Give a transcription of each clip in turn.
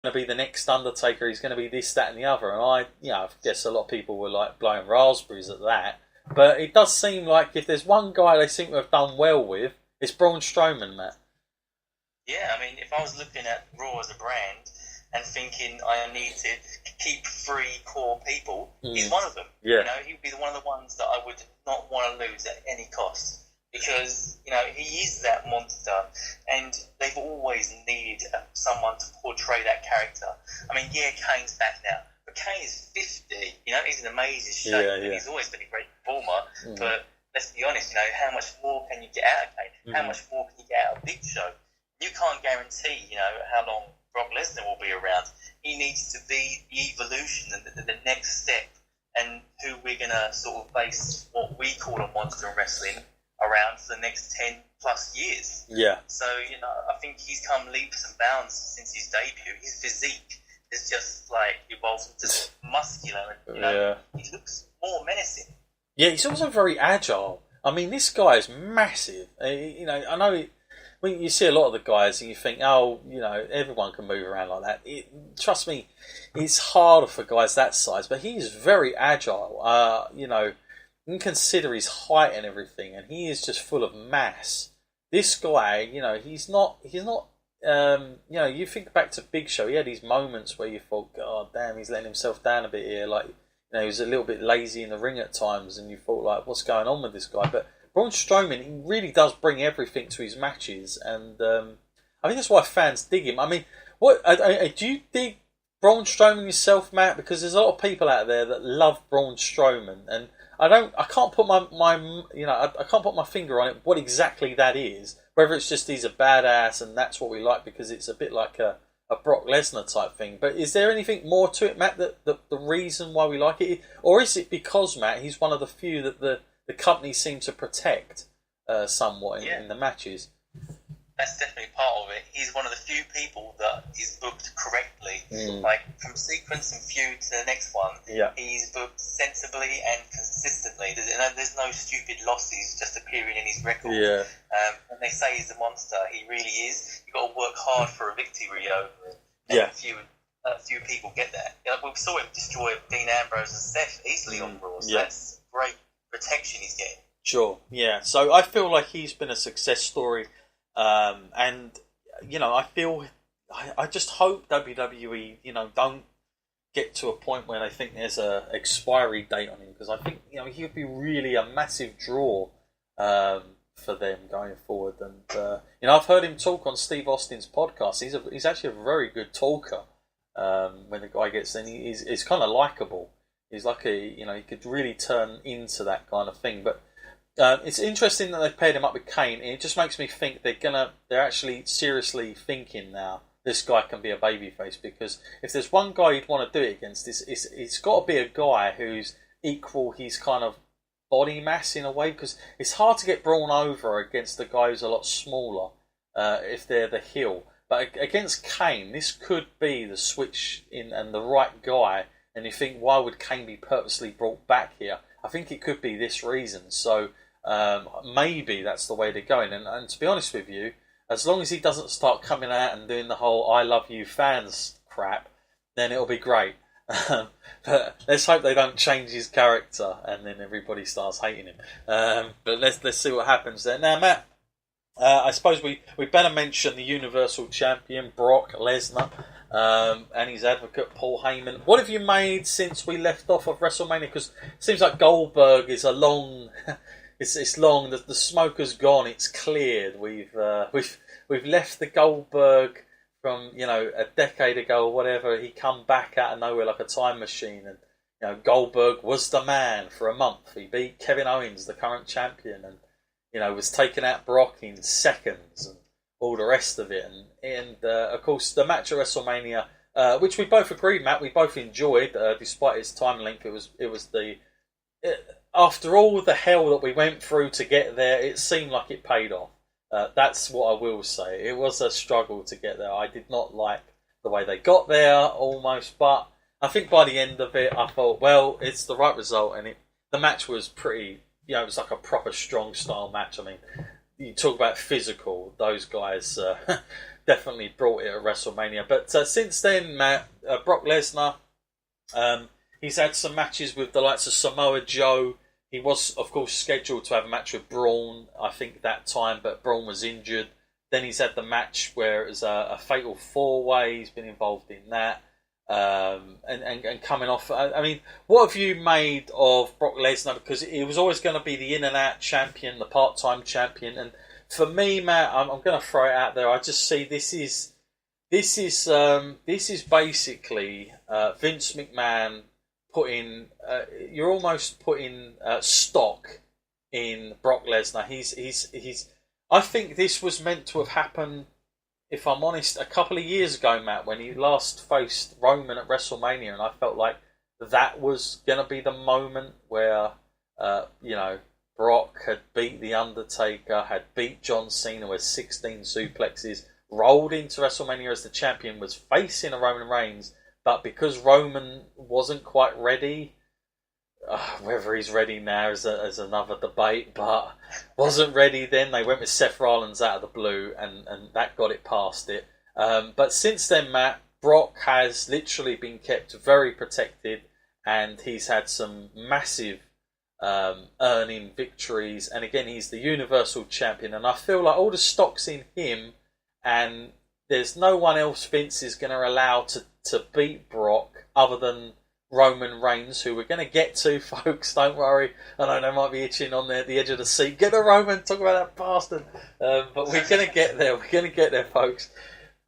going to be the next Undertaker. He's going to be this, that, and the other. And I guess a lot of people were like blowing raspberries at that. But it does seem like if there's one guy they seem to have done well with, it's Braun Strowman, Matt. Yeah, I mean, if I was looking at Raw as a brand and thinking I need to keep 3 core people, he's one of them. Yeah. You know, he'd be one of the ones that I would not want to lose at any cost. Because, you know, he is that monster, and they've always needed someone to portray that character. I mean, yeah, Kane's back now, but Kane is 50, you know, he's in amazing shape, and he's always been a great performer, but let's be honest, you know, how much more can you get out of Kane? How much more can you get out of Big Show? You can't guarantee, you know, how long Brock Lesnar will be around. He needs to be the evolution, the next step, and who we're going to sort of base what we call a monster in wrestling around for the next 10 plus years. Yeah. So, you know, I think he's come leaps and bounds since his debut. His physique is just like evolved into muscular, and, you know, he looks more menacing. Yeah, he's also very agile. I mean, this guy is massive. You know, I know when you see a lot of the guys and you think, oh, you know, everyone can move around like that. Trust me, it's harder for guys that size, but he's very agile. You know, you can consider his height and everything, and he is just full of mass. This guy, you know, he's not. You know, you think back to Big Show. He had these moments where you thought, God damn, he's letting himself down a bit here. Like, you know, he was a little bit lazy in the ring at times, and you thought, like, what's going on with this guy? But Braun Strowman, he really does bring everything to his matches, and I think that's why fans dig him. I mean, do you dig Braun Strowman yourself, Matt? Because there's a lot of people out there that love Braun Strowman, and I can't put I can't put my finger on it what exactly that is. Whether it's just he's a badass and that's what we like because it's a bit like a Brock Lesnar type thing. But is there anything more to it, Matt? That the reason why we like it, or is it because, Matt, he's one of the few that the company seem to protect somewhat in the matches? That's definitely part of it. He's one of the few people that is booked correctly. Like, from sequence and feud to the next one, he's booked sensibly and consistently. There's no stupid losses just appearing in his record. When they say he's a monster, he really is. You've got to work hard for a victory over him. A few people get that. You know, we saw him destroy Dean Ambrose and Seth easily on Raw, so that's great protection he's getting. Sure, yeah. So I feel like he's been a success story. And, you know, I just hope WWE, you know, don't get to a point where they think there's a expiry date on him, because I think, you know, he would be really a massive draw for them going forward. And, you know, I've heard him talk on Steve Austin's podcast. He's actually a very good talker when the guy gets in. He's kind of likable. He's like you know, he could really turn into that kind of thing. But it's interesting that they've paired him up with Kane. It just makes me think they're actually seriously thinking now this guy can be a babyface, because if there's one guy you'd want to do it against, it's got to be a guy who's equal his kind of body mass in a way, because it's hard to get Braun over against a guy who's a lot smaller if they're the heel. But against Kane, this could be the switch in and the right guy. And you think, why would Kane be purposely brought back here? I think it could be this reason. So maybe that's the way they're going. And to be honest with you, as long as he doesn't start coming out and doing the whole "I love you" fans crap, then it'll be great. But let's hope they don't change his character and then everybody starts hating him. But let's see what happens there. Now, Matt, I suppose we better mention the Universal Champion Brock Lesnar and his advocate Paul Heyman. What have you made since we left off of WrestleMania? Because it seems like Goldberg is a long. It's long. The smoke has gone. It's cleared. We've left the Goldberg from, you know, a decade ago or whatever. He come back out of nowhere like a time machine, and, you know, Goldberg was the man for a month. He beat Kevin Owens, the current champion, and, you know, was taking out Brock in seconds and all the rest of it. And of course the match at WrestleMania, which we both agreed, Matt, we both enjoyed, despite its time length. After all the hell that we went through to get there, it seemed like it paid off. That's what I will say. It was a struggle to get there. I did not like the way they got there, almost, but I think by the end of it, I thought, well, it's the right result, and the match was pretty, you know, it was like a proper strong style match. I mean, you talk about physical, those guys, definitely brought it at WrestleMania. But since then, Matt, Brock Lesnar, he's had some matches with the likes of Samoa Joe. He was, of course, scheduled to have a match with Braun, I think, that time, but Braun was injured. Then he's had the match where it was a fatal four-way. He's been involved in that. And coming off, I mean, what have you made of Brock Lesnar? Because he was always going to be the in-and-out champion, the part-time champion. And for me, Matt, I'm going to throw it out there. I just see this is basically Vince McMahon putting you're almost putting stock in Brock Lesnar. He's I think this was meant to have happened, if I'm honest, a couple of years ago, Matt, when he last faced Roman at WrestleMania, and I felt like that was going to be the moment where Brock had beat The Undertaker, had beat John Cena with 16 suplexes, rolled into WrestleMania as the champion, was facing a Roman Reigns, but because Roman wasn't quite ready, whether he's ready now is another debate, but wasn't ready then, they went with Seth Rollins out of the blue, and that got it past it. But since then, Matt, Brock has literally been kept very protected, and he's had some massive earning victories, and again, he's the Universal Champion, and I feel like all the stock's in him, and there's no one else Vince is going to allow to beat Brock other than Roman Reigns, who we're going to get to, folks. Don't worry. I know they might be itching on the edge of the seat. Get the Roman, talk about that bastard. But we're going to get there. We're going to get there, folks.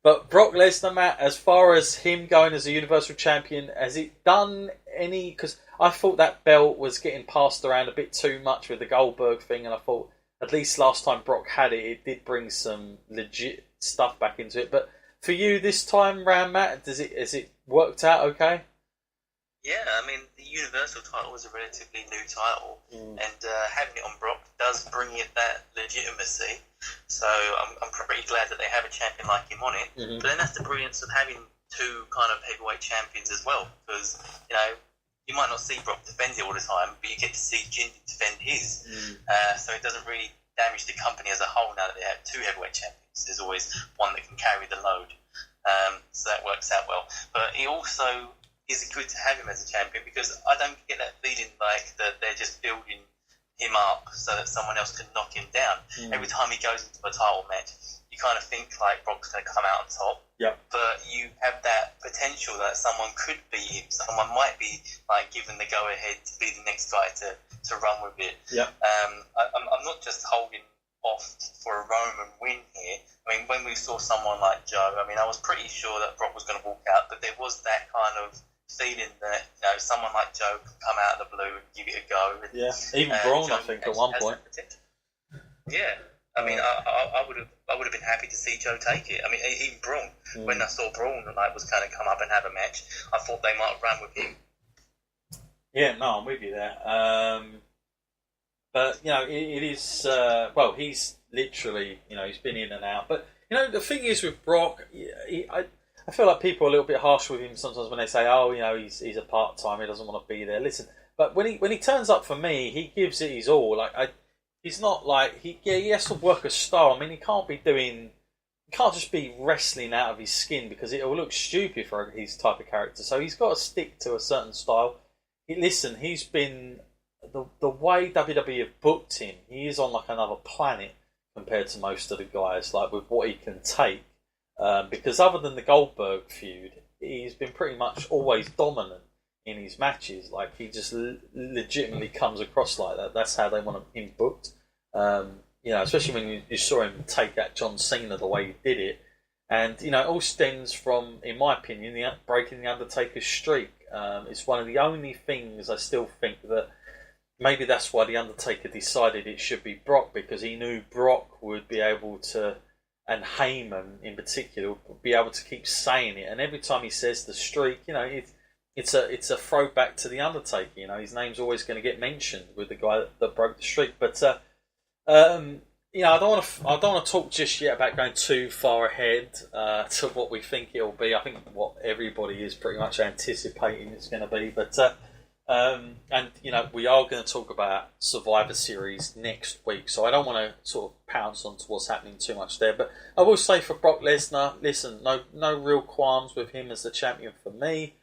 But Brock Lesnar, Matt, as far as him going as a Universal Champion, has it done any... Because I thought that belt was getting passed around a bit too much with the Goldberg thing, and I thought at least last time Brock had it, it did bring some legit stuff back into it. But for you this time round, Matt, has it worked out okay? Yeah, I mean, the Universal title was a relatively new title, and having it on Brock does bring it that legitimacy. So I'm pretty glad that they have a champion like him on it. Mm-hmm. But then that's the brilliance of having two kind of heavyweight champions as well, because you might not see Brock defend it all the time, but you get to see Jinder defend his. So it doesn't really damage the company as a whole now that they have two heavyweight champions. There's always one that can carry the load, so that works out well. But he also is good to have him as a champion, because I don't get that feeling like that they're just building him up so that someone else can knock him down. Every time he goes into a title match, you kind of think like Brock's going to come out on top. Yeah. But you have that potential that someone could be him. Someone might be like given the go ahead to be the next guy to run with it. Yeah. I'm not just holding off for a Roman win here. I mean, when we saw someone like Joe, I mean, I was pretty sure that Brock was going to walk out, but there was that kind of feeling that someone like Joe can come out of the blue and give it a go. And, even Braun, I think, at one point. Yeah, I mean, I would have been happy to see Joe take it. I mean, even Braun, when I saw Braun was kind of come up and have a match, I thought they might run with him. Yeah, no, I'm with you there. But it is he's literally he's been in and out. But the thing is with Brock, I feel like people are a little bit harsh with him sometimes when they say, "Oh, he's a part-time, he doesn't want to be there." Listen, but when he turns up for me, he gives it his all. Like he's not like he has to work a style. I mean, he can't just be wrestling out of his skin, because it will look stupid for his type of character. So he's got to stick to a certain style. He's been the way WWE have booked him. He is on like another planet compared to most of the guys. Like with what he can take. Because other than the Goldberg feud, he's been pretty much always dominant in his matches. Like he just legitimately comes across like that. That's how they want him booked. Especially when you saw him take out John Cena the way he did it. And it all stems from, in my opinion, breaking the Undertaker's streak. It's one of the only things I still think that maybe that's why the Undertaker decided it should be Brock, because he knew Brock would be able to. And Heyman, in particular, will be able to keep saying it. And every time he says the streak, it's a throwback to the Undertaker. His name's always going to get mentioned with the guy that broke the streak. But I don't want to talk just yet about going too far ahead to what we think it'll be. I think what everybody is pretty much anticipating it's going to be. But And we are going to talk about Survivor Series next week, so I don't want to sort of pounce onto what's happening too much there. But I will say for Brock Lesnar, listen, no real qualms with him as the champion for me.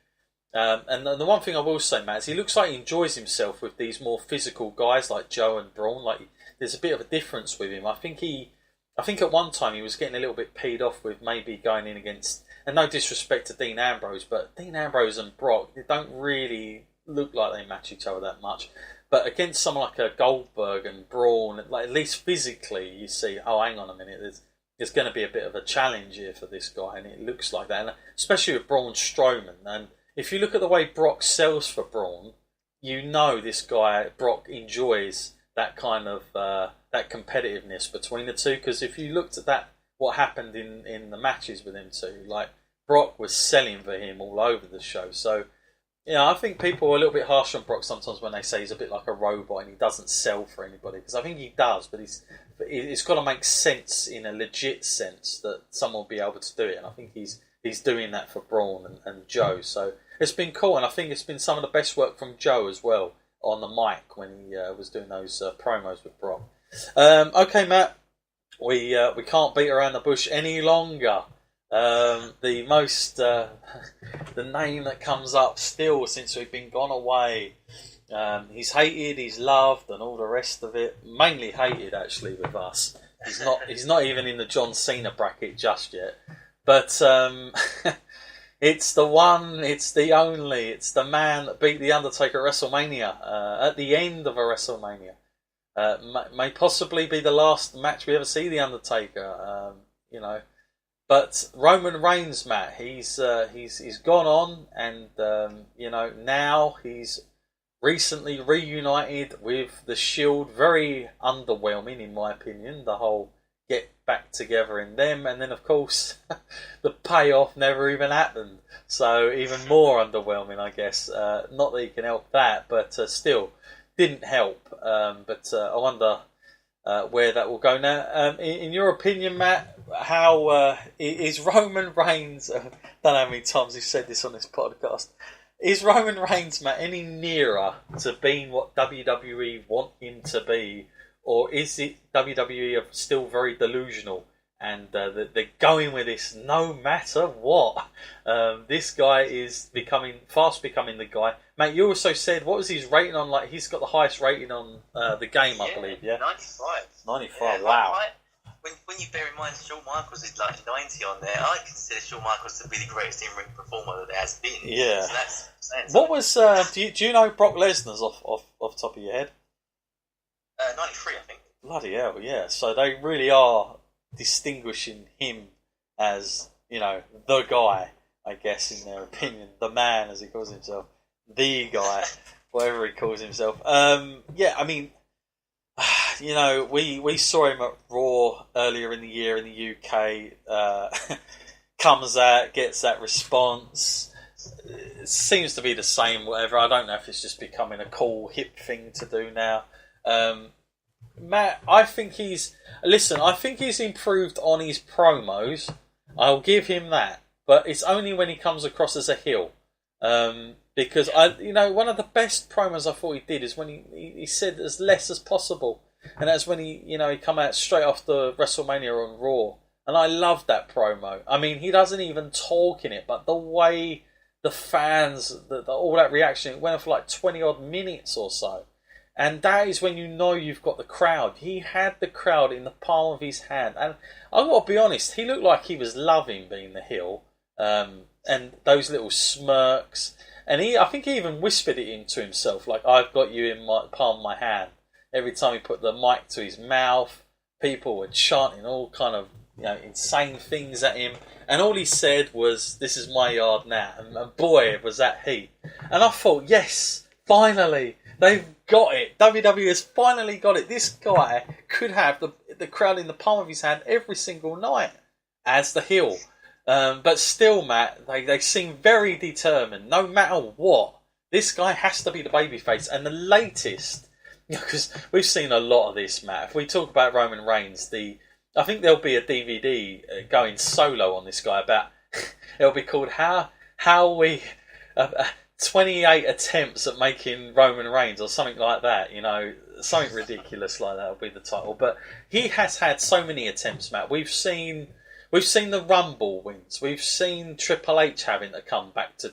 And the one thing I will say, Matt, is he looks like he enjoys himself with these more physical guys like Joe and Braun. Like there's a bit of a difference with him. I think at one time he was getting a little bit peed off with maybe going in against, and no disrespect to Dean Ambrose, but Dean Ambrose and Brock, they don't really look like they match each other that much. But against someone like a Goldberg and Braun, like at least physically, you see, oh, hang on a minute, there's going to be a bit of a challenge here for this guy, and it looks like that, and especially with Braun Strowman. And if you look at the way Brock sells for Braun, you know this guy, Brock, enjoys that kind of that competitiveness between the two. Because if you looked at that, what happened in the matches with them two, like Brock was selling for him all over the show. So, I think people are a little bit harsh on Brock sometimes when they say he's a bit like a robot and he doesn't sell for anybody. Because I think he does, but it's got to make sense in a legit sense that someone will be able to do it. And I think he's doing that for Braun and Joe. So it's been cool, and I think it's been some of the best work from Joe as well on the mic when he was doing those promos with Brock. Okay, Matt, we can't beat around the bush any longer. The name that comes up still since we've been gone away. He's hated, he's loved, and all the rest of it. Mainly hated, actually, with us. He's not even in the John Cena bracket just yet. But it's the one, it's the only, it's the man that beat The Undertaker at WrestleMania, at the end of a WrestleMania. May possibly be the last match we ever see The Undertaker, But Roman Reigns, Matt, he's gone on, and now he's recently reunited with the Shield. Very underwhelming, in my opinion, the whole get back together in them, and then of course the payoff never even happened, so even more underwhelming, I guess. Not that you can help that, but still didn't help. But I wonder where that will go now. In your opinion, Matt, how is Roman Reigns? I don't know how many times you've said this on this podcast. Is Roman Reigns, Matt, any nearer to being what WWE want him to be? Or is it WWE are still very delusional and they're going with this no matter what? This guy is fast becoming the guy. Mate, you also said, what was his rating on? Like, he's got the highest rating on the game, I believe, yeah? 95. 95, wow. When you bear in mind Shawn Michaels is like 90 on there, I consider Shawn Michaels to be the greatest in-ring performer that there has been. Yeah. So that's what was, do you know Brock Lesnar's off the top of your head? 93, I think. Bloody hell, yeah. So they really are distinguishing him as, the guy, I guess, in their opinion. The man, as he calls himself. The guy, whatever he calls himself. Yeah, I mean, we saw him at Raw earlier in the year in the UK. Comes out, gets that response. It seems to be the same, whatever. I don't know if it's just becoming a cool, hip thing to do now. Matt, I think he's improved on his promos. I'll give him that, but it's only when he comes across as a heel. Because one of the best promos I thought he did is when he said as less as possible, and that's when he come out straight after WrestleMania on Raw, and I loved that promo. I mean, he doesn't even talk in it, but the way the fans, all that reaction, it went on for like 20 odd minutes or so. And that is when you've got the crowd. He had the crowd in the palm of his hand. And I've got to be honest, he looked like he was loving being the heel. And those little smirks. And I think he even whispered it into himself, like, I've got you in my palm of my hand. Every time he put the mic to his mouth, people were chanting all kind of insane things at him. And all he said was, this is my yard now. And boy, was that heat. And I thought, yes, finally. They've got it. WWE has finally got it. This guy could have the crowd in the palm of his hand every single night as the heel. But still, Matt, they seem very determined. No matter what, this guy has to be the babyface. And the latest, because we've seen a lot of this, Matt. If we talk about Roman Reigns, I think there'll be a DVD going solo on this guy about. It'll be called How We. 28 attempts at making Roman Reigns or something like that, you know, something ridiculous like that will be the title. But he has had so many attempts, Matt. We've seen the Rumble wins. We've seen Triple H having to come back to